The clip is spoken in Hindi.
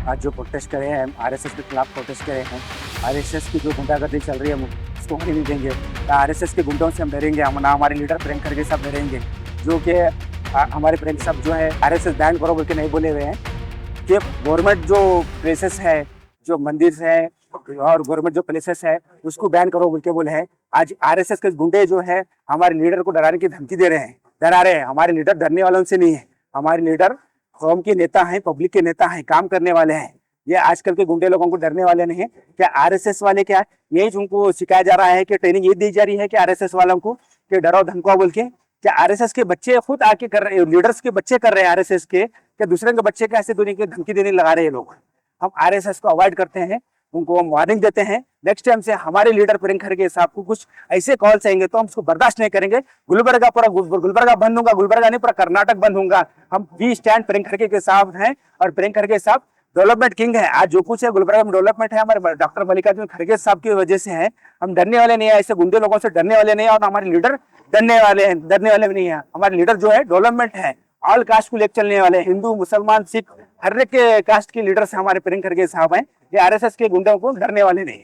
आज जो प्रोटेस्ट करे हैं, आरएसएस के खिलाफ प्रोटेस्ट करे हैं, आरएसएस की जो गुंडागर्दी चल रही है हम उसको होने नहीं देंगे। आरएसएस के गुंडों से हम डरेंगे, हम ना हमारे लीडर प्रियंका खड़गे साहब डरेंगे, जो कि हमारे प्रियंका साहब जो है आरएसएस बैन करो बोल के नहीं बोले हुए हैं कि गवर्नमेंट जो प्लेसेस है, जो मंदिर है और गवर्नमेंट जो प्लेसेस है उसको बैन करो बोल के बोले हैं। आज आरएसएस के गुंडे जो है हमारे लीडर को डराने की धमकी दे रहे हैं, डरा रहे हैं। हमारे लीडर डरने वालों से नहीं है, हमारे लीडर कौम के नेता हैं, पब्लिक के नेता हैं, काम करने वाले हैं। ये आजकल के गुंडे लोगों को डरने वाले नहीं है। क्या आरएसएस वाले क्या यही उनको सिखाया जा रहा है कि ट्रेनिंग ये दी जा रही है कि आरएसएस वालों को कि डरो धमकाओ बोल के? क्या आरएसएस के बच्चे खुद आके कर रहे हैं, लीडर्स के बच्चे कर रहे हैं आरएसएस के, क्या दूसरे के बच्चे कैसे दुनिया की धमकी देने लगा रहे हैं लोग? हम आरएसएस को अवॉइड करते हैं, उनको हम वार्निंग देते हैं। नेक्स्ट टाइम से हमारे लीडर प्रियंका खड़गे साहब को कुछ ऐसे कॉल्स आएंगे तो हम उसको बर्दाश्त नहीं करेंगे। गुलबर्गा पूरा गुलबर्गा बंद होगा, गुलबर्गा नहीं पूरा कर्नाटक बंद होगा। हम वी स्टैंड प्रियंका खड़गे के साथ हैं और प्रियंका खड़गे साहब डेवलपमेंट किंग है। आज जो कुछ है गुलबर्गा में डेवलपमेंट है हमारे डॉक्टर मल्लिकार्जुन खड़गे साहब की वजह से है। हम डरने वाले नहीं है, ऐसे गुंडे लोगों से डरने वाले नहीं है और हमारे लीडर डरने वाले नहीं है। हमारे लीडर जो है डेवलपमेंट है, ऑल कास्ट को लेकर चलने वाले, हिंदू मुसलमान सिख हर एक कास्ट के लीडर से हमारे प्रियंका खड़गे साहब हैं। ये आरएसएस के गुंडों को डरने वाले नहीं।